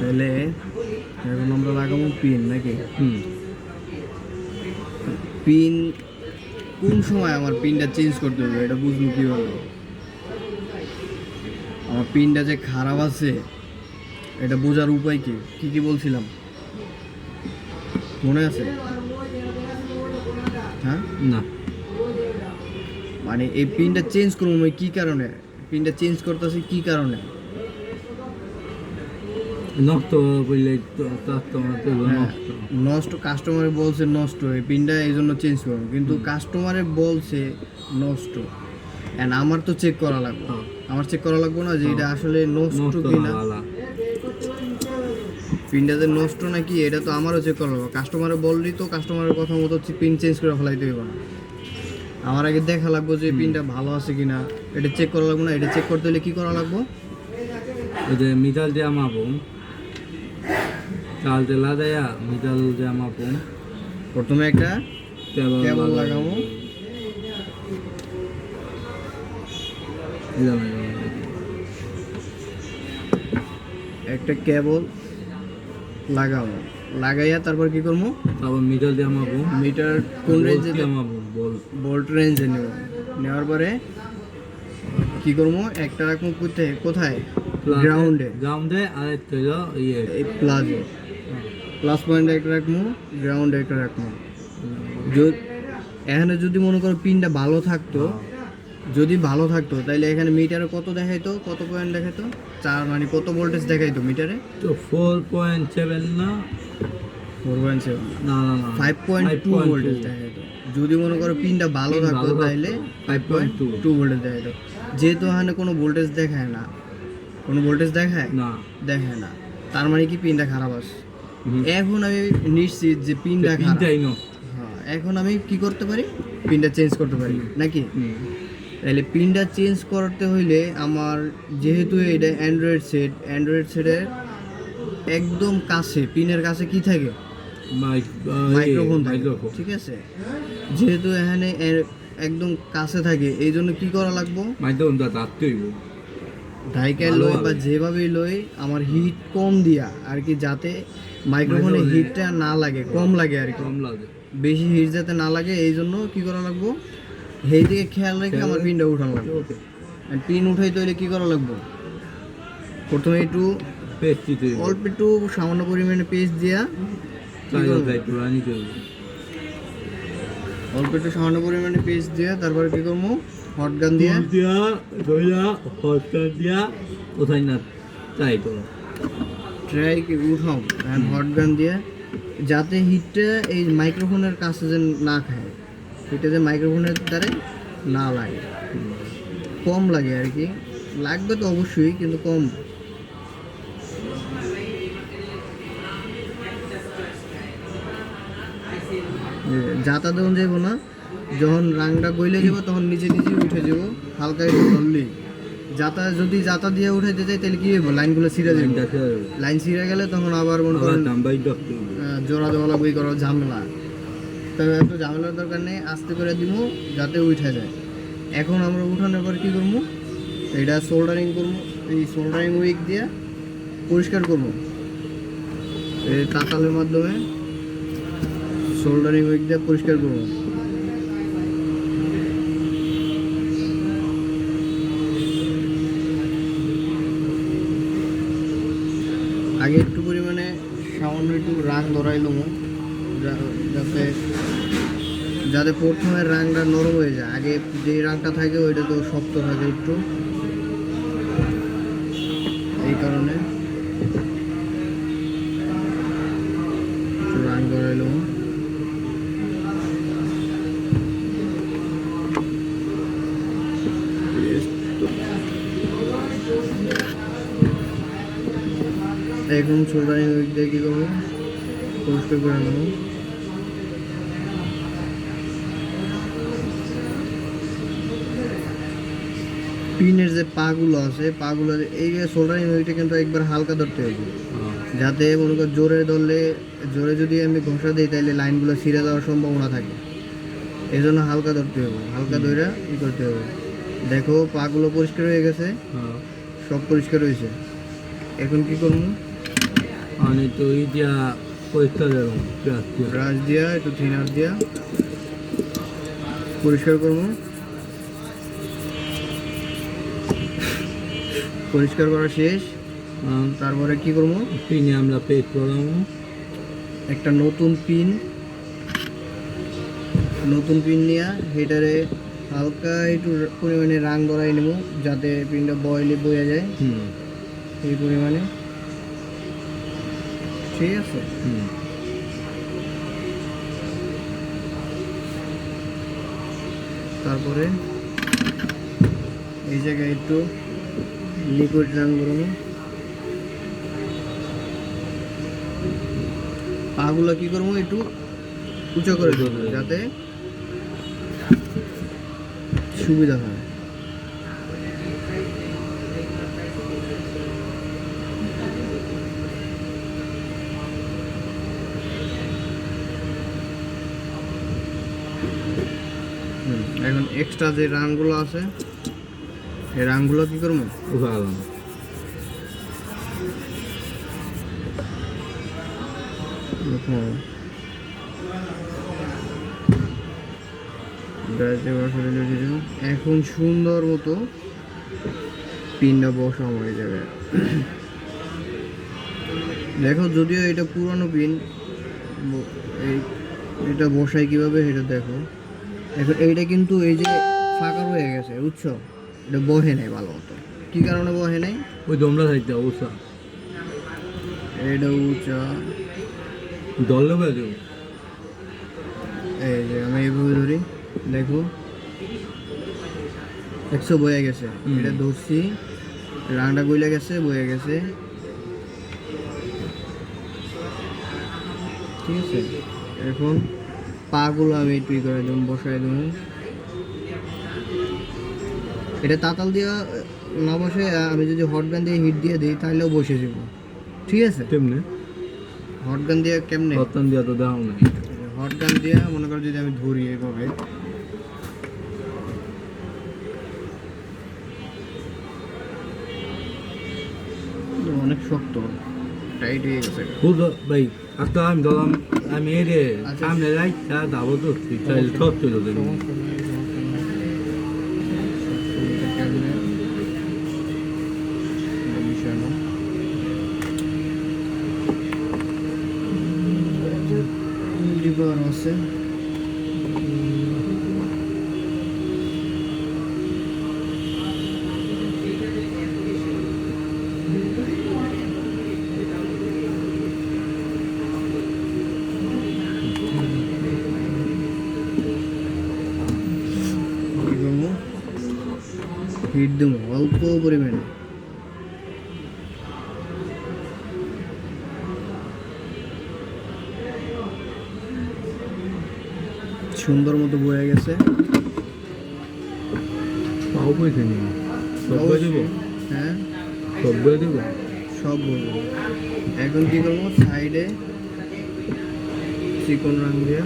তাহলে এখন আমরা লাগাবো পিন নাকি? পিন কোন সময় আমার পিনটা চেঞ্জ করতে হবে এটা বুঝবো কীভাবে? আমার পিনটা যে খারাপ আছে এটা বোঝার উপায় কি? কি কি বলছিলাম মনে আছে? হ্যাঁ না, মানে এই পিনটা চেঞ্জ করবো আমি কী কারণে? পিনটা চেঞ্জ করতেছি কী কারণে? নষ্ট করলে হ্যাঁ, নষ্ট কাস্টমারে বলছে নষ্ট, এই পিনটা এই জন্য চেঞ্জ করবো, কিন্তু কাস্টমারে বলছে নষ্ট, অ্যান্ড আমার তো চেক করা লাগবে। আমার চেক করা লাগবে না যে এটা আসলে নষ্ট কিনা, পিনটা যে নষ্ট নাকি এটা তো আমারও চেক করা লাগবে। কাস্টমারে বললি তো কাস্টমারের কথা মতো পিন চেঞ্জ করে ফেলাইতে হবে না, আমার আগে দেখা লাগবে যে পিনটা ভালো আছে কিনা, এটা চেক করা লাগবে না। এটা চেক করতে হলে কী করা লাগবে? ওই যে মিটার দিয়ে মাপো, চাল তেলা দেয়া মিটার দিয়ে মাপো। প্রথমে একটা কেবল লাগাবো, একটা কেবল লাগাবো, লাগাইয়া তারপর কি করবো? তারপর মিটার দিয়ে মাপো। মিটার কোন রেঞ্জে মাপো? ভোল্ট রেঞ্জে নেব। নেওয়ার পরে কি করবো? একটা রাখবো কোথায় কোথায়? গ্রাউন্ডে। গ্রাউন্ডে আর একটা হলো এই প্লাজে, প্লাস পয়েন্টে একটা রাখবো, গ্রাউন্ডে একটা রাখবো। এখানে যদি মনে করো পিনটা ভালো থাকতো, যদি ভালো থাকতো তাহলে এখানে মিটারে কত দেখাইতো, কত পয়েন্ট দেখাইতো? 4, মানে কত ভোল্টেজ দেখাইতো মিটারে? তো 4.7 না 4.7 না না না 5.2 ভোল্টেজ দেখাইতো। যদি মনে করো পিনটা ভালো থাকতো তাহলে 5.2 ভোল্টেজ দেখাইতো। যেহেতু এখানে কোনো ভোল্টেজ দেখায় না, কোনো ভোল্টেজ দেখায় না, দেখায় না, তার মানে কি পিনটা খারাপ আছে। এখন আমি নিশ্চিত যে পিনটা খারাপ। হ্যাঁ, এখন আমি কি করতে পারি? পিনটা চেঞ্জ করতে পারি নাকি? তাহলে পিনটা চেঞ্জ করতে হইলে আমার, যেহেতু এটা অ্যান্ড্রয়েড সেট, অ্যান্ড্রয়েড সেটের একদম কাছে, পিনের কাছে কি থাকে? মাইক্রোফোন থাকে, ঠিক আছে? যেহেতু এখানে একদম কাছে থাকে, এই জন্য কি করা লাগবো? মাইক্রোফোনটা তাড়তে হইব, ঢাইকায় লই বা যেভাবেই লই আমার হিট কম দিয়া আর কি, যাতে মাইক্রোফোনে হিটটা না লাগে, কম লাগে আর কি, কম লাগে, বেশি হিট যাতে না লাগে। এই জন্য কি করা লাগবো? সেই দিকে খেয়াল রেখে আমার পিনটা উঠানো লাগবে। পিন উঠাইতে হইলে কি করা লাগবে? প্রথমে একটু অল্প একটু সামান্য পরিমাণে পেস্ট দিয়া, অল্প একটু সামান্য পরিমাণে পেস্ট দিয়া তারপরে কি করবো? হট গান দিয়া কোথায় না তাই তো ট্রাই উঠাও, হট গান দিয়া, যাতে হিটটা এই মাইক্রোফোনের কাছে যে না খায়, হিটটা যে মাইক্রোফোনের দ্বারে না লাগে, কম লাগে আর কি। লাগবে তো অবশ্যই, কিন্তু কম। যাতা দেওয়া যাবো না, যখন রাংটা গইলে যাব তখন নিচে নিচে উঠে যাব, হালকা একটু ধরলেই। যাতা যদি যাতা দিয়ে উঠাইতে যাই তাহলে কি হইব? লাইনগুলো ছিঁড়ে যাবে, লাইন ছিঁড়ে গেলে তখন আবার মনে করেন জোড়া দেওয়া লাগবে, করা ঝামেলা। তবে এত ঝামেলার দরকার নেই, আস্তে করে দিব যাতে উঠে যায়। এখন আমরা উঠানোর পর কী করবো? এটা সোল্ডারিং করবো, এই সোল্ডারিং উইক দিয়ে পরিষ্কার করবো, এই তাকালের মাধ্যমে সোল্ডারিং উইক দিয়ে পরিষ্কার করবো। আগে একটু পরিমাণে সামান্য একটু রাং ধরাই নেবো, যাতে যাতে প্রথমে রাংটা নরম হয়ে যায়। আগে যে রাংটা থাকে ওইটা তো শক্ত থাকে একটু, এই কারণে রাং ধরাই নেবো। এখন সোল্ডারিং উইক দিয়ে কী করবো? পরিষ্কার করে নেবো। পিনের যে পাগুলো আছে, পাগুলো এই সোল্ডারিং উইকটা কিন্তু একবার হালকা ধরতে হবে, যাতে মনে কর জোরে ধরলে, জোরে যদি আমি ঘষা দিই তাহলে লাইনগুলো ছিঁড়ে যাওয়ার সম্ভাবনা থাকে। এই জন্য হালকা ধরতে হবে, হালকা ধরে ই করতে হবে। দেখো পাগুলো পরিষ্কার হয়ে গেছে, সব পরিষ্কার হয়েছে। এখন কি করবো? আমি তো ই দিয়া পরিষ্কার করবো পেঁয়াজ দিয়া। ব্রাশ দিয়া একটু থিনার দিয়া পরিষ্কার করবো। পরিষ্কার করা শেষ। তারপরে কি করবো, পিনে আমরা পেস্ট করাবো। একটা নতুন পিন নিয়ে হেটারে হালকা একটু পরিমাণে রাং ধরাই নেব, যাতে পিনটা বয়েলে বয়ে যায় এই পরিমাণে। ঠিক আছে, তারপরে এই জায়গায় একটু লিকুইড রাং করবো। পাগুলো কি করবো, একটু উঁচু করে দেবো যাতে সুবিধা হয়। এখন এক্সট্রা যে রানগুলো আছে এই রানগুলো কি করবো, উঠালাম। এখন সুন্দর মতো পিনটা বসানো হয়ে যাবে। দেখো, যদিও এটা পুরানো পিন, এটা বসাই কিভাবে এটা দেখো। এখন এইটা কিন্তু এই যে ফাঁকা রয়ে গেছে, বুঝছো, এটা বহে নাই ভালো মতো। কি কারণে বহে নাই, ওই দমলা থাকতে অবস্থা এটা উঁচা দলে বাজে। এই যে আমি এইভাবে ধরি, দেখো 100 বয়ে গেছে। এটা ধরছি, রাংটা গইলে গেছে, বয়ে গেছে। ঠিক আছে, এখন পাগুলো আমি একটু করে দেবো, বসাই দেবো। এটা তাতাল দিয়ে না বসে আমি যদি হট গান দিয়ে হিট দিয়ে দিই তাহলেও বসে যাব। ঠিক আছে, কেমনে হট গান দিয়ে কেমনে, বর্তমান দিয়া তো দাও না। হট গান দিয়ে মনে করো যদি আমি ধরি এইভাবে, অনেক শক্ত টাইট হয়ে গেছে। বুঝলো ভাই, একটা আমি ধরলাম, আমি এই রে আচ্ছা। সামনে রাইটটা দাবো তো চাইলে সব চলে দেবে। সমস্যা নেই, সমস্যা নেই। এটা কেমনে? এটা মিশানো। লিভার আছে। হিট দেবো অল্প পরিমাণে। সুন্দর মতো বয়ে গেছে। পাও পয়সা নেই, সব বয়ে দেবো। হ্যাঁ, সব বয়ে দেবো। সব বলবো। এখন কি করবো, সাইডে চিকন রং দিয়ে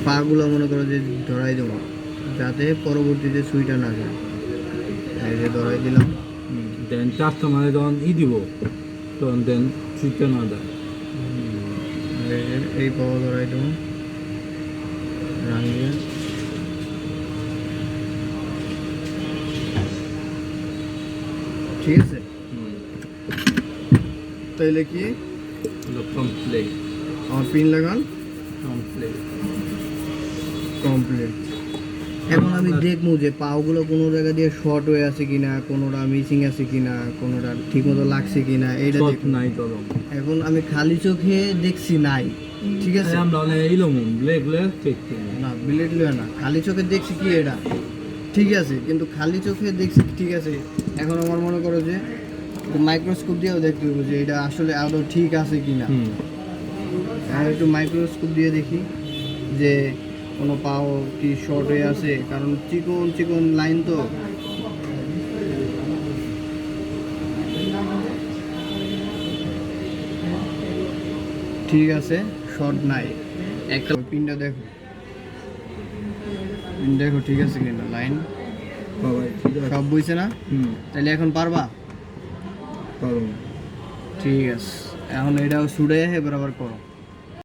পাগুলো মনে করো যে ধরাই দেবো, যাতে পরবর্তীতে সুইটা না যায়। এই যে ধরাই দিলাম। দেন চারটা মানে যখন দিব তখন দেন সুইচটা না দেয়। এই পাওয়া ধরাই দেবো রং দিয়ে। ঠিক আছে, তাইলে কি কমপ্লিট। আমার পিন লাগান কমপ্লিট। কমপ্লিট। এখন আমি দেখবো যে পাওগুলো কোনো জায়গা দিয়ে শর্ট হয়ে আছে কিনা, কোনোটা মিসিং আছে কিনা, কোনোটা ঠিক মতো লাগছে কিনা, এইটা সব দেখবো। নাই তখন। এখন আমি খালি চোখে দেখছি নাই, ঠিক আছে, আমরা অনেক এলো ব্লেক ব্লেক চেক না বিলেট লিও না, খালি চোখে দেখছি কি এটা ঠিক আছে, কিন্তু খালি চোখে দেখছি ঠিক আছে। এখন আমার মনে করো যে মাইক্রোস্কোপ দিয়েও দেখতে হবে যে এটা আসলে আদৌ ঠিক আছে কিনা। আমি একটু মাইক্রোস্কোপ দিয়ে দেখি যে কোনো পাও কি শর্ট হয়ে আছে, কারণ চিকন চিকন লাইন তো। ঠিক আছে, শর্ট নাই। একটা পিনটা দেখো, পিন দেখো ঠিক আছে কিনা, লাইন সব বইছে না, তাহলে এখন পারবা। পারবো। ঠিক আছে। এখন এটাও ছুড়ে এবার আবার করো।